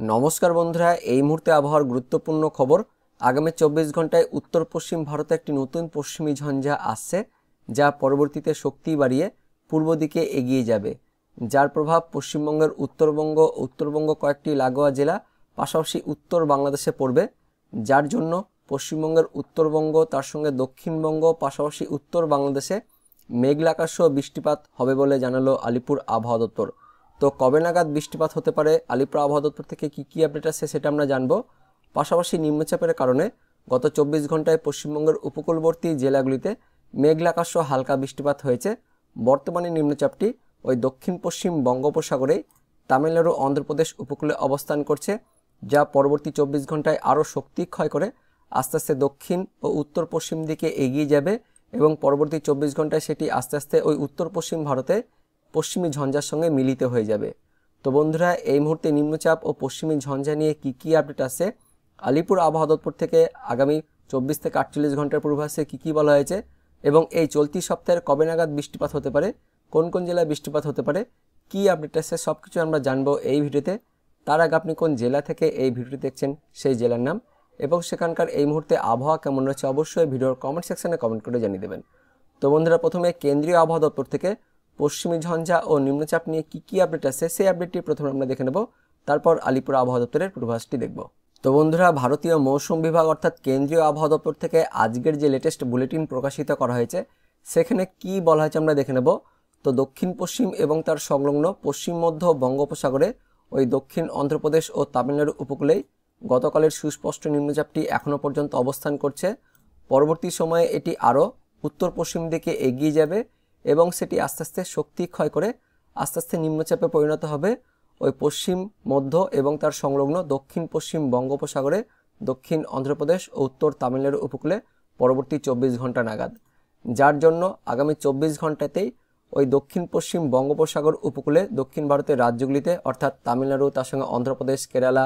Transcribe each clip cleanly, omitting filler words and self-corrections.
নমস্কার বন্ধুরা, এই মুহূর্তে আবহাওয়ার গুরুত্বপূর্ণ খবর। আগামী 24 ঘন্টায় উত্তর পশ্চিম ভারতে একটি নতুন পশ্চিমী ঝঞ্ঝা আসছে, যা পরবর্তীতে শক্তি বাড়িয়ে পূর্ব দিকে এগিয়ে যাবে, যার প্রভাব পশ্চিমবঙ্গের উত্তরবঙ্গ কয়েকটি লাগোয়া জেলা পাশাপাশি উত্তর বাংলাদেশে পড়বে, যার জন্য পশ্চিমবঙ্গের উত্তরবঙ্গ তার সঙ্গে দক্ষিণবঙ্গ পাশাপাশি উত্তর বাংলাদেশে মেঘলা আকাশ সহ বৃষ্টিপাত হবে বলে জানালো আলিপুর আবহাওয়া দপ্তর। তো কবে নাগাদ বৃষ্টিপাত হতে পারে, আলিপুর আবহাওয়া দপ্তর থেকে কী আপডেট আছে সেটা আমরা জানবো। পাশাপাশি নিম্নচাপের কারণে গত 24 ঘন্টায় পশ্চিমবঙ্গের উপকূলবর্তী জেলাগুলিতে মেঘলা আকাশ সহ হালকা বৃষ্টিপাত হয়েছে। বর্তমানে নিম্নচাপটি ওই দক্ষিণ পশ্চিম বঙ্গোপসাগরেই তামিলনাড়ু অন্ধ্রপ্রদেশ উপকূলে অবস্থান করছে, যা পরবর্তী 24 ঘন্টায় আরও শক্তি ক্ষয় করে আস্তে আস্তে দক্ষিণ ও উত্তর পশ্চিম দিকে এগিয়ে যাবে এবং পরবর্তী 24 ঘন্টায় সেটি আস্তে আস্তে ওই উত্তর পশ্চিম ভারতে পশ্চিমী ঝঞ্ঝার সঙ্গে মিলিত হয়ে যাবে। তো বন্ধুরা, এই মুহূর্তে নিম্নচাপ ও পশ্চিমী ঝঞ্ঝা নিয়ে কী আপডেট আছে, আলিপুর আবহাওয়া দপ্তর থেকে আগামী 24 থেকে 48 ঘন্টার পূর্বাভাসে কী বলা হয়েছে এবং এই চলতি সপ্তাহের কবে নাগাদ বৃষ্টিপাত হতে পারে, কোন কোন জেলায় বৃষ্টিপাত হতে পারে, কী আপডেট আছে সব কিছু আমরা জানবো এই ভিডিওতে। তার আগে আপনি কোন জেলা থেকে এই ভিডিওটি দেখছেন সেই জেলার নাম এবং সেখানকার এই মুহূর্তে আবহাওয়া কেমন রয়েছে অবশ্যই ভিডিওর কমেন্ট সেকশনে কমেন্ট করে জানিয়ে দেবেন। তো বন্ধুরা, প্রথমে কেন্দ্রীয় আবহাওয়া দপ্তর থেকে পশ্চিমী ঝঞ্ঝা ও নিম্নচাপ নিয়ে কী আপডেট আছে সেই আপডেটটি প্রথমে আমরা দেখে নেব, তারপর আলিপুর আবহাওয়া দপ্তরের পূর্বাভাসটি দেখব। তো বন্ধুরা, ভারতীয় মৌসুম বিভাগ অর্থাৎ কেন্দ্রীয় আবহাওয়া দপ্তর থেকে আজকের যে লেটেস্ট বুলেটিন প্রকাশিত করা হয়েছে সেখানে কি বলা হয়েছে আমরা দেখে নেব। তো দক্ষিণ পশ্চিম এবং তার সংলগ্ন পশ্চিম মধ্য বঙ্গোপসাগরে ওই দক্ষিণ অন্ধ্রপ্রদেশ ও তামিলনাড়ু উপকূলেই গতকালের সুস্পষ্ট নিম্নচাপটি এখনও পর্যন্ত অবস্থান করছে। পরবর্তী সময়ে এটি আরও উত্তর পশ্চিম দিকে এগিয়ে যাবে এবং সেটি আস্তে আস্তে শক্তি ক্ষয় করে আস্তে আস্তে নিম্নচাপে পরিণত হবে ওই পশ্চিম মধ্য এবং তার সংলগ্ন দক্ষিণ পশ্চিম বঙ্গোপসাগরে দক্ষিণ অন্ধ্রপ্রদেশ ও উত্তর তামিলনাড়ু উপকূলে পরবর্তী 24 ঘন্টা নাগাদ, যার জন্য আগামী 24 ঘন্টাতেই ওই দক্ষিণ পশ্চিম বঙ্গোপসাগর উপকূলে দক্ষিণ ভারতের রাজ্যগুলিতে অর্থাৎ তামিলনাড়ু তার সঙ্গে অন্ধ্রপ্রদেশ, কেরালা,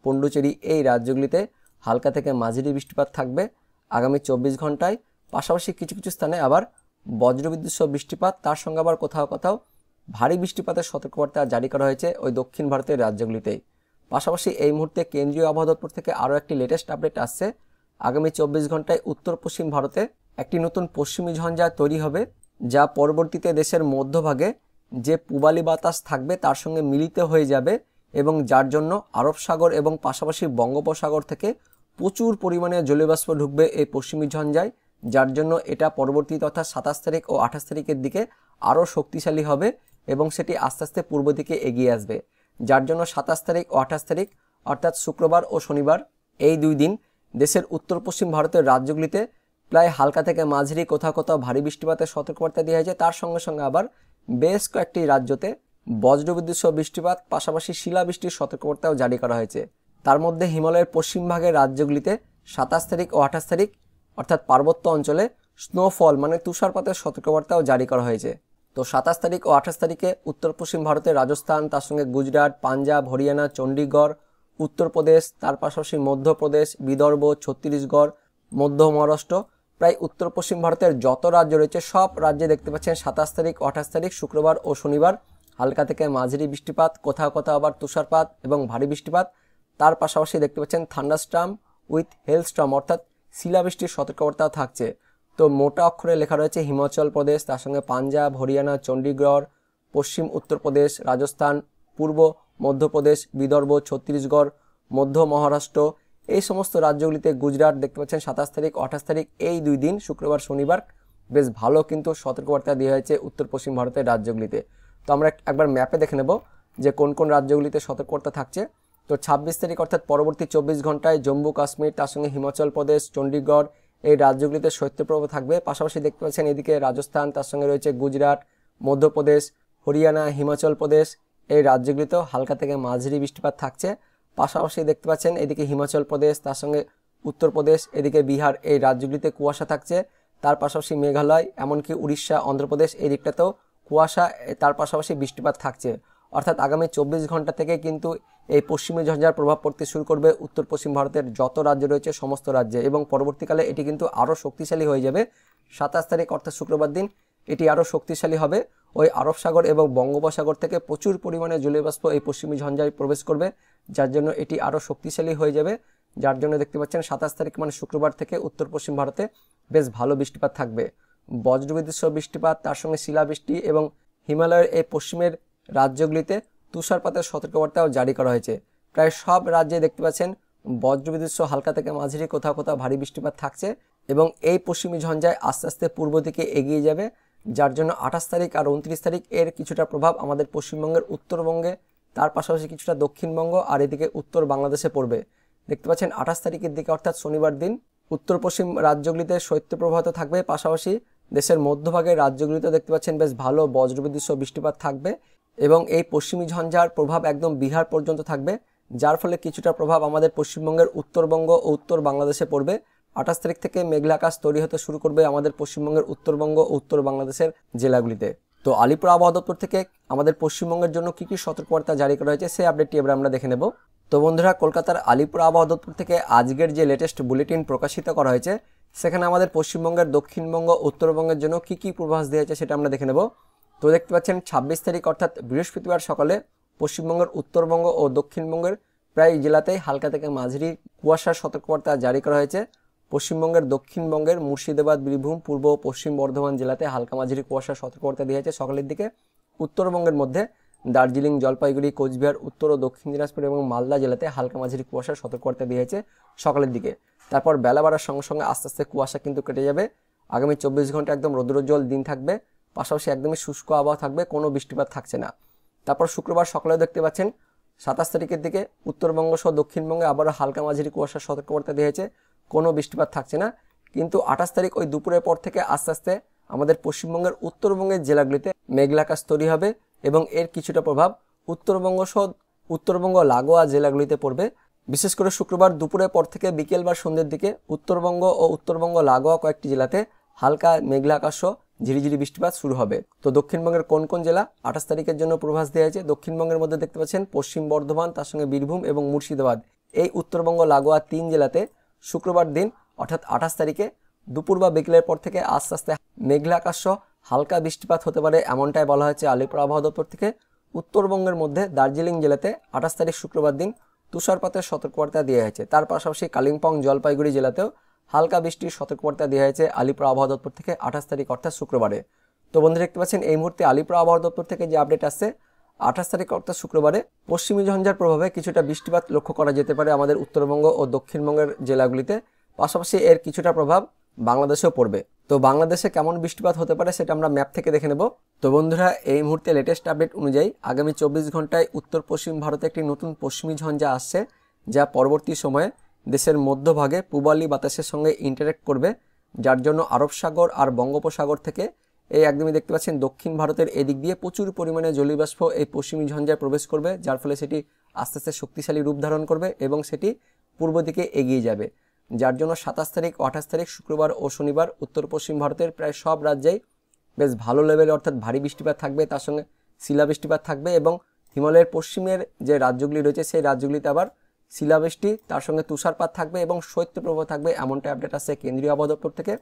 পন্ডুচেরি এই রাজ্যগুলিতে হালকা থেকে মাঝারি বৃষ্টিপাত থাকবে আগামী 24 ঘন্টায়। পাশাপাশি কিছু কিছু স্থানে আবার বজ্রবিদ্যুৎ সহ বৃষ্টিপাত, তার সঙ্গে আবার কোথাও কোথাও ভারী বৃষ্টিপাতের সতর্কবার্তা জারি করা হয়েছে ওই দক্ষিণ ভারতের রাজ্যগুলিতেই। পাশাপাশি এই মুহূর্তে কেন্দ্রীয় আবহাওয়া দপ্তর থেকে আরও একটি লেটেস্ট আপডেট আসছে। আগামী 24 ঘন্টায় উত্তর পশ্চিম ভারতে একটি নতুন পশ্চিমী ঝঞ্ঝা তৈরি হবে, যা পরবর্তীতে দেশের মধ্যভাগে যে পূবালি বাতাস থাকবে তার সঙ্গে মিলিত হয়ে যাবে এবং যার জন্য আরব সাগর এবং পাশাপাশি বঙ্গোপসাগর থেকে প্রচুর পরিমাণে জলীয়বাষ্প ঢুকবে এই পশ্চিমী ঝঞ্ঝায়, যার জন্য এটা পরবর্তীতে অর্থাৎ 27 তারিখ ও 28 তারিখের দিকে আরও শক্তিশালী হবে এবং সেটি আস্তে আস্তে পূর্ব দিকে এগিয়ে আসবে, যার জন্য 27 তারিখ ও 28 তারিখ অর্থাৎ শুক্রবার ও শনিবার এই দুই দিন দেশের উত্তর পশ্চিম ভারতের রাজ্যগুলিতে প্রায় হালকা থেকে মাঝারি কোথাও কোথাও ভারী বৃষ্টিপাতের সতর্কবার্তা দেওয়া হয়েছে। তার সঙ্গে সঙ্গে আবার বেশ কয়েকটি রাজ্যতে বজ্রবিদ্যুৎ সহ বৃষ্টিপাত পাশাপাশি শিলাবৃষ্টির সতর্কবার্তাও জারি করা হয়েছে। তার মধ্যে হিমালয়ের পশ্চিম ভাগের রাজ্যগুলিতে 27 তারিখ ও 28 তারিখ অর্থাৎ পার্বত্য অঞ্চলে স্নোফল মানে তুষারপাতের সতর্কবার্তাও জারি করা হয়েছে। তো 27 তারিখ ও 28 তারিখে উত্তর পশ্চিম ভারতের রাজস্থান তার সঙ্গে গুজরাট, পাঞ্জাব, হরিয়ানা, চণ্ডীগড়, উত্তরপ্রদেশ, তার পাশাপাশি মধ্যপ্রদেশ, বিদর্ভ, ছত্তিশগড়, মধ্য মহারাষ্ট্র প্রায় উত্তর পশ্চিম ভারতের যত রাজ্য রয়েছে সব রাজ্যে দেখতে পাচ্ছেন 27 তারিখ ও 28 তারিখ শুক্রবার ও শনিবার হালকা থেকে মাঝারি বৃষ্টিপাত, কোথাও কোথাও আবার তুষারপাত এবং ভারী বৃষ্টিপাত। তার পাশাপাশি দেখতে পাচ্ছেন থান্ডারস্টর্ম উইথ হেলস্টর্ম অর্থাৎ শিলাবৃষ্টির সতর্কবার্তাও থাকছে। তো মোটা অক্ষরে লেখা রয়েছে হিমাচল প্রদেশ তার সঙ্গে পাঞ্জাব, হরিয়ানা, চণ্ডীগড়, পশ্চিম উত্তরপ্রদেশ, রাজস্থান, পূর্ব মধ্যপ্রদেশ, বিদর্ভ, ছত্তিশগড়, মধ্য মহারাষ্ট্র এই সমস্ত রাজ্যগুলিতে, গুজরাট দেখতে পাচ্ছেন 27 তারিখ 28 তারিখ এই দুই দিন শুক্রবার শনিবার বেশ ভালো কিন্তু সতর্কবার্তা দেওয়া হয়েছে উত্তর পশ্চিম ভারতের রাজ্যগুলিতে। তো আমরা একবার ম্যাপে দেখে নেব যে কোন কোন রাজ্যগুলিতে সতর্কবার্তা থাকছে। তো 26 তারিখ অর্থাৎ পরবর্তী 24 ঘন্টায় জম্মু কাশ্মীর তার সঙ্গে হিমাচল প্রদেশ, চণ্ডীগড় এই রাজ্যগুলিতে শৈত্যপ্রবাহ থাকবে। পাশাপাশি দেখতে পাচ্ছেন এদিকে রাজস্থান তার সঙ্গে রয়েছে গুজরাট, মধ্যপ্রদেশ, হরিয়ানা, হিমাচল প্রদেশ এই রাজ্যগুলিতেও হালকা থেকে মাঝারি বৃষ্টিপাত থাকছে। পাশাপাশি দেখতে পাচ্ছেন এদিকে হিমাচল প্রদেশ তার সঙ্গে উত্তরপ্রদেশ, এদিকে বিহার এই রাজ্যগুলিতে কুয়াশা থাকছে। তার পাশাপাশি মেঘালয় এমনকি উড়িষ্যা, অন্ধ্রপ্রদেশ এই দিকটাতেও কুয়াশা, তার পাশাপাশি বৃষ্টিপাত থাকছে। অর্থাৎ আগামী 24 ঘন্টা থেকে কিন্তু এই পশ্চিমী ঝঞ্ঝার প্রভাব পড়তে শুরু করবে উত্তর পশ্চিম ভারতের যত রাজ্য রয়েছে সমস্ত রাজ্যে এবং পরবর্তীকালে এটি কিন্তু আরও শক্তিশালী হয়ে যাবে 27 তারিখ অর্থাৎ শুক্রবার দিন এটি আরও শক্তিশালী হবে। ওই আরব সাগর এবং বঙ্গোপসাগর থেকে প্রচুর পরিমাণে জলীয় বাষ্প এই পশ্চিমী ঝঞ্ঝায় প্রবেশ করবে, যার জন্য এটি আরও শক্তিশালী হয়ে যাবে। যার জন্য দেখতে পাচ্ছেন 27 তারিখ মানে শুক্রবার থেকে উত্তর পশ্চিম ভারতে বেশ ভালো বৃষ্টিপাত থাকবে। বজ্রবিদ্যুৎ সহ বৃষ্টিপাত, তার সঙ্গে শিলাবৃষ্টি এবং হিমালয়ের এই পশ্চিমের রাজ্যগুলিতে তুষারপাতের সতর্কবার্তাও জারি করা হয়েছে। প্রায় সব রাজ্যে দেখতে পাচ্ছেন বজ্রবিদ্যুৎ সহ হালকা থেকে মাঝারি কোথাও কোথাও ভারী বৃষ্টিপাত থাকছে এবং এই পশ্চিমী ঝঞ্ঝায় আস্তে আস্তে পূর্ব দিকে এগিয়ে যাবে, যার জন্য 28 তারিখ আর 29 তারিখ এর কিছুটা প্রভাব আমাদের পশ্চিমবঙ্গের উত্তরবঙ্গে, তার পাশাপাশি কিছুটা দক্ষিণবঙ্গ আর এদিকে উত্তর বাংলাদেশে পড়বে। দেখতে পাচ্ছেন 28 তারিখের দিকে অর্থাৎ শনিবার দিন উত্তর পশ্চিম রাজ্যগুলিতে শৈত্যপ্রবাহ থাকবে, পাশাপাশি দেশের মধ্যভাগের রাজ্যগুলিতে দেখতে পাচ্ছেন বেশ ভালো বজ্রবিদ্যুৎ সহ বৃষ্টিপাত থাকবে এবং এই পশ্চিমী ঝঞ্ঝার প্রভাব একদম বিহার পর্যন্ত থাকবে, যার ফলে কিছুটা প্রভাব আমাদের পশ্চিমবঙ্গের উত্তরবঙ্গ ও উত্তর বাংলাদেশে পড়বে। 28 তারিখ থেকে মেঘলা আকাশ তৈরি হতে শুরু করবে আমাদের পশ্চিমবঙ্গের উত্তরবঙ্গ ও উত্তর বাংলাদেশের জেলাগুলিতে। তো আলিপুর আবহাওয়া দপ্তর থেকে আমাদের পশ্চিমবঙ্গের জন্য কি কি সতর্কবার্তা জারি করা হয়েছে সেই আপডেটটি এবার আমরা দেখে নেব। তো বন্ধুরা, কলকাতার আলিপুর আবহাওয়া দপ্তর থেকে আজকের যে লেটেস্ট বুলেটিন প্রকাশিত করা হয়েছে সেখানে আমাদের পশ্চিমবঙ্গের দক্ষিণবঙ্গ উত্তরবঙ্গের জন্য কি কি পূর্বাভাস দেওয়া হয়েছে সেটা আমরা দেখে নেব। তো দেখতে পাচ্ছেন 26 তারিখ অর্থাৎ বৃহস্পতিবার সকালে পশ্চিমবঙ্গের উত্তরবঙ্গ ও দক্ষিণবঙ্গের প্রায় জেলাতেই হালকা থেকে মাঝারি কুয়াশার সতর্কবার্তা জারি করা হয়েছে। পশ্চিমবঙ্গের দক্ষিণবঙ্গের মুর্শিদাবাদ, বীরভূম, পূর্ব ও পশ্চিম বর্ধমান জেলাতে হালকা মাঝারি কুয়াশার সতর্কবার্তা দেওয়া হয়েছে সকালের দিকে। উত্তরবঙ্গের মধ্যে দার্জিলিং, জলপাইগুড়ি, কোচবিহার, উত্তর ও দক্ষিণ দিনাজপুর এবং মালদা জেলাতে হালকা মাঝারি কুয়াশার সতর্কবার্তা দেওয়া হয়েছে সকালের দিকে। তারপর বেলা বাড়ার সঙ্গে সঙ্গে আস্তে আস্তে কুয়াশা কিন্তু কেটে যাবে। আগামী 24 ঘন্টা একদম রৌদ্রোজ্জ্বল দিন থাকবে, পাশাপাশি একদমই শুষ্ক আবহাওয়া থাকবে, কোনো বৃষ্টিপাত থাকছে না। তারপর শুক্রবার সকালে দেখতে পাচ্ছেন 27 তারিখের দিকে উত্তরবঙ্গ সহ দক্ষিণবঙ্গে আবারও হালকা মাঝারি কুয়াশার সতর্কবার্তা দেওয়া হয়েছে, কোনো বৃষ্টিপাত থাকছে না। কিন্তু 28 তারিখ ওই দুপুরের পর থেকে আস্তে আস্তে আমাদের পশ্চিমবঙ্গের উত্তরবঙ্গের জেলাগুলিতে মেঘলা আকাশ তৈরি হবে এবং এর কিছুটা প্রভাব উত্তরবঙ্গ সহ উত্তরবঙ্গ লাগোয়া জেলাগুলিতে পড়বে। বিশেষ করে শুক্রবার দুপুরের পর থেকে বিকেল বা সন্ধ্যের দিকে উত্তরবঙ্গ ও উত্তরবঙ্গ লাগোয়া কয়েকটি জেলাতে হালকা মেঘলা আকাশ সহ ঝিরিঝিরি বৃষ্টিপাত শুরু হবে। তো দক্ষিণবঙ্গের কোন কোন জেলা 28 তারিখের জন্য পূর্বাভাস দেওয়া হয়েছে? দক্ষিণবঙ্গের মধ্যে দেখতে পাচ্ছেন পশ্চিম বর্ধমান, তার সঙ্গে বীরভূম এবং মুর্শিদাবাদ, এই উত্তরবঙ্গ লাগোয়া 3 জেলাতে শুক্রবার দিন অর্থাৎ 28 তারিখে দুপুর বা বিকেলের পর থেকে আস্তে আস্তে মেঘলা আকাশ সহ হালকা বৃষ্টিপাত হতে পারে, এমনটাই বলা হয়েছে আলিপুর আবহাওয়া দপ্তর থেকে। উত্তরবঙ্গের মধ্যে দার্জিলিং জেলাতে 28 তারিখ শুক্রবার দিন তুষারপাতের সতর্কবার্তা দেওয়া হয়েছে। তার পাশাপাশি কালিম্পং, জলপাইগুড়ি জেলাতেও হালকা বৃষ্টির সতর্কবার্তা দেওয়া হয়েছে আলিপুর আবহাওয়া দপ্তর থেকে 28 তারিখ অর্থাৎ শুক্রবারে। তো বন্ধুরা, দেখতে পাচ্ছেন এই মুহূর্তে আলিপুর আবহাওয়া দপ্তর থেকে যে আপডেট আসছে 28 তারিখ অর্থাৎ শুক্রবারে পশ্চিমী ঝঞ্ঝার প্রভাবে কিছুটা বৃষ্টিপাত লক্ষ্য করা যেতে পারে আমাদের উত্তরবঙ্গ ও দক্ষিণবঙ্গের জেলাগুলিতে, পাশাপাশি এর কিছুটা প্রভাব বাংলাদেশেও পড়বে। তো বাংলাদেশে কেমন বৃষ্টিপাত হতে পারে সেটা আমরা ম্যাপ থেকে দেখে নেব। তো বন্ধুরা, এই মুহূর্তে লেটেস্ট আপডেট অনুযায়ী আগামী 24 ঘন্টায় উত্তর পশ্চিম ভারতে একটি নতুন পশ্চিমী ঝঞ্ঝা আসছে, যা পরবর্তী সময়ে দেশের মধ্যভাগে পূবালি বাতাসের সঙ্গে ইন্টারেক্ট করবে, যার জন্য আরব সাগর আর বঙ্গোপসাগর থেকে এই একদমই দেখতে পাচ্ছেন দক্ষিণ ভারতের এদিক দিয়ে প্রচুর পরিমাণে জলীয় বাষ্প এই পশ্চিমী ঝঞ্ঝায় প্রবেশ করবে, যার ফলে সেটি আস্তে আস্তে শক্তিশালী রূপ ধারণ করবে এবং সেটি পূর্ব দিকে এগিয়ে যাবে। যার জন্য 27 তারিখ, 28 তারিখ শুক্রবার ও শনিবার উত্তর পশ্চিম ভারতের প্রায় সব রাজ্যেই বেশ ভালো লেভেলে অর্থাৎ ভারী বৃষ্টিপাত থাকবে, তার সঙ্গে শিলাবৃষ্টিপাত থাকবে এবং হিমালয়ের পশ্চিমের যে রাজ্যগুলি রয়েছে সেই রাজ্যগুলিতে আবার শিলাবৃষ্টি, তার সঙ্গে তুষারপাত থাকবে এবং শৈত্যপ্রবাহ থাকবে, এমনটা আপডেট আসছে কেন্দ্রীয় আবহাওয়া দপ্তর থেকে।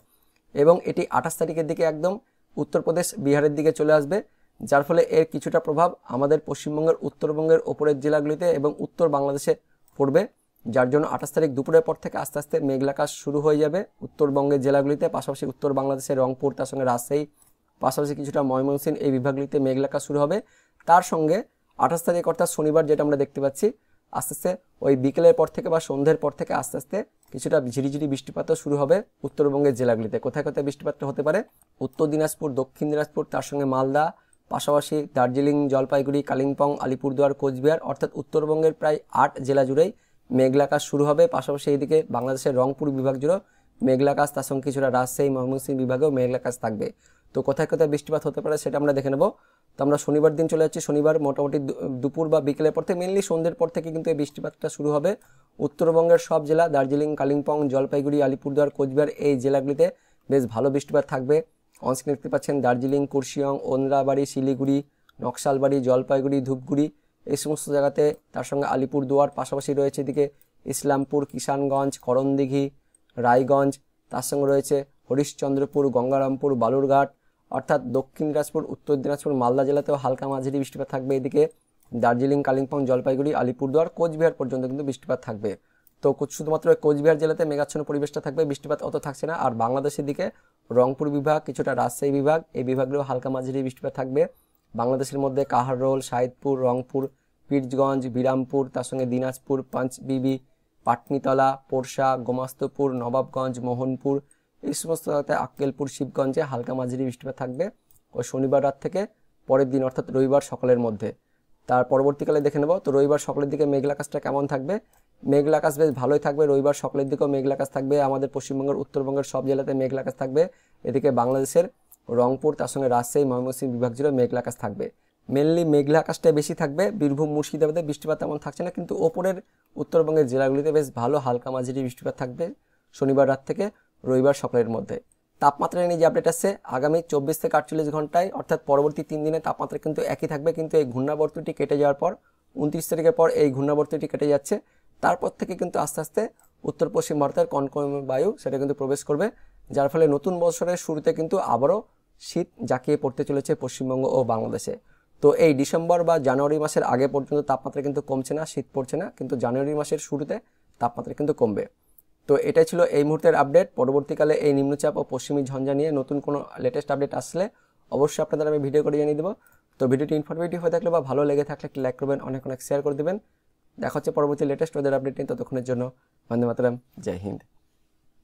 এবং এটি 28 তারিখের দিকে একদম উত্তরপ্রদেশ, বিহারের দিকে চলে আসবে, যার ফলে এর কিছুটা প্রভাব আমাদের পশ্চিমবঙ্গের উত্তরবঙ্গের ওপরের জেলাগুলিতে এবং উত্তর বাংলাদেশে পড়বে, যার জন্য 28 তারিখ দুপুরের পর থেকে আস্তে আস্তে মেঘলা আকাশ শুরু হয়ে যাবে উত্তরবঙ্গের জেলাগুলিতে, পাশাপাশি উত্তর বাংলাদেশের রংপুর, তার সঙ্গে রাজশাহী, পাশাপাশি কিছুটা ময়মনসিংহ, এই বিভাগগুলিতে মেঘলা আকাশ শুরু হবে। তার সঙ্গে 28 তারিখ অর্থাৎ শনিবার যেটা আমরা দেখতে পাচ্ছি আস্তে আস্তে ওই বিকেলের পর থেকে বা সন্ধ্যের পর থেকে আস্তে আস্তে কিছুটা ঝিরিঝিরি বৃষ্টিপাতও শুরু হবে উত্তরবঙ্গের জেলাগুলিতে। কোথায় কোথায় বৃষ্টিপাতটা হতে পারে? উত্তর দিনাজপুর, দক্ষিণ দিনাজপুর, তার সঙ্গে মালদা, পাশাপাশি দার্জিলিং, জলপাইগুড়ি, কালিম্পং, আলিপুরদুয়ার, কোচবিহার, অর্থাৎ উত্তরবঙ্গের প্রায় 8 জেলা জুড়েই মেঘলা আকাশ শুরু হবে। পাশাপাশি এইদিকে বাংলাদেশের রংপুর বিভাগ জুড়েও মেঘলা আকাশ, তার সঙ্গে কিছুটা রাজশাহী, ময়মনসিংহ বিভাগেও মেঘলা আকাশ থাকবে। তো কোথায় কোথায় বৃষ্টিপাত হতে পারে সেটা আমরা দেখে নেব। তো আমরা শনিবার দিন চলে যাচ্ছি। শনিবার মোটামুটি দুপুর বা বিকেলের পর থেকে, মেনলি সন্ধ্যের পর থেকে কিন্তু এই বৃষ্টিপাতটা শুরু হবে। উত্তরবঙ্গের সব জেলা দার্জিলিং, কালিম্পং, জলপাইগুড়ি, আলিপুরদুয়ার, কোচবিহার, এই জেলাগুলিতে বেশ ভালো বৃষ্টিপাত থাকবে। অনস্ক্রিন দেখতে পাচ্ছেন দার্জিলিং, কুর্শিয়ং, ওন্দ্রাবাড়ি, শিলিগুড়ি, নকশালবাড়ি, জলপাইগুড়ি, ধূপগুড়ি, এই সমস্ত জায়গাতে, তার সঙ্গে আলিপুরদুয়ার, পাশাপাশি রয়েছে এদিকে ইসলামপুর, কিষানগঞ্জ, করণদিঘি, রায়গঞ্জ, তার সঙ্গে রয়েছে হরিশ্চন্দ্রপুর, গঙ্গারামপুর, বালুরঘাট, অর্থাৎ দক্ষিণ দিনাজপুর, উত্তর দিনাজপুর, মালদা জেলাতেও হালকা মাঝারি বৃষ্টিপাত থাকবে। এদিকে দার্জিলিং, কালিম্পং, জলপাইগুড়ি, আলিপুরদুয়ার, কোচবিহার পর্যন্ত কিন্তু বৃষ্টিপাত থাকবে। তো শুধুমাত্র কোচবিহার জেলাতে মেঘাচ্ছন্ন পরিবেশটা থাকবে, বৃষ্টিপাত অত থাকছে না। আর বাংলাদেশের দিকে রংপুর বিভাগ, কিছুটা রাজশাহী বিভাগ, এই বিভাগেও হালকা মাঝারি বৃষ্টিপাত থাকবে। বাংলাদেশের মধ্যে কাহারোল, সাইদপুর, রংপুর, পীরগঞ্জ, বিরামপুর, তার সঙ্গে দিনাজপুর, পাঁচবিবি, পাটনিতলা, পোরশা, গোমাস্তপুর, নবাবগঞ্জ, মোহনপুর, এই সমস্ত জায়গাতে আক্কেলপুর, শিবগঞ্জে হালকা মাঝারি বৃষ্টিপাত থাকবে ওই শনিবার রাত থেকে পরের দিন অর্থাৎ রবিবার সকালের মধ্যে। তার পরবর্তীকালে দেখে নেব তো রবিবার সকালের দিকে মেঘলা আকাশটা কেমন থাকবে। মেঘলা আকাশ বেশ ভালোই থাকবে, রবিবার সকালের দিকেও মেঘলা আকাশ থাকবে। আমাদের পশ্চিমবঙ্গের উত্তরবঙ্গের সব জেলাতে মেঘলা আকাশ থাকবে। এদিকে বাংলাদেশের রংপুর, তার সঙ্গে রাজশাহী, ময়মনসিংহ বিভাগ জুড়ে মেঘলা আকাশ থাকবে। মেনলি মেঘলা আকাশটাই বেশি থাকবে। বীরভূম, মুর্শিদাবাদে বৃষ্টিপাত তেমন থাকছে না, কিন্তু ওপরের উত্তরবঙ্গের জেলাগুলিতে বেশ ভালো হালকা মাঝারি বৃষ্টিপাত থাকবে শনিবার রাত থেকে রবিবার সকালের মধ্যে। তাপমাত্রা নিয়ে যে আপডেট আসছে, আগামী 24 থেকে 48 ঘন্টায় অর্থাৎ পরবর্তী 3 দিনে তাপমাত্রা কিন্তু একই থাকবে, কিন্তু এই ঘূর্ণাবর্তটি কেটে যাওয়ার পর 29 তারিখের পর এই ঘূর্ণাবর্তটি কেটে যাচ্ছে। তারপর থেকে কিন্তু আস্তে আস্তে উত্তর পশ্চিম ভারতের কনকনে বায়ু সেটা কিন্তু প্রবেশ করবে, যার ফলে নতুন বছরের শুরুতে কিন্তু আবারও শীত জাঁকিয়ে পড়তে চলেছে পশ্চিমবঙ্গ ও বাংলাদেশে। তো এই ডিসেম্বর বা জানুয়ারি মাসের আগে পর্যন্ত তাপমাত্রা কিন্তু কমছে না, শীত পড়ছে না, কিন্তু জানুয়ারি মাসের শুরুতে তাপমাত্রা কিন্তু কমবে। তো এটাই ছিল এই মুহূর্তের আপডেট। পরবর্তীকালে এই নিম্নচাপ ও পশ্চিমী ঝঞ্ঝা নিয়ে নতুন কোনো লেটেস্ট আপডেট আসলে অবশ্যই আপনাদের আমি ভিডিও করে জানিয়ে দেবো। তো ভিডিওটি ইনফরমেটিভ হয়ে থাকলে বা ভালো লেগে থাকলে একটি লাইক করবেন, অনেক অনেক শেয়ার করে দেবেন। দেখা হচ্ছে পরবর্তী লেটেস্ট ওয়েদার আপডেট নিয়ে, ততক্ষণের জন্য বন্দে মাতরম, জয় হিন্দ।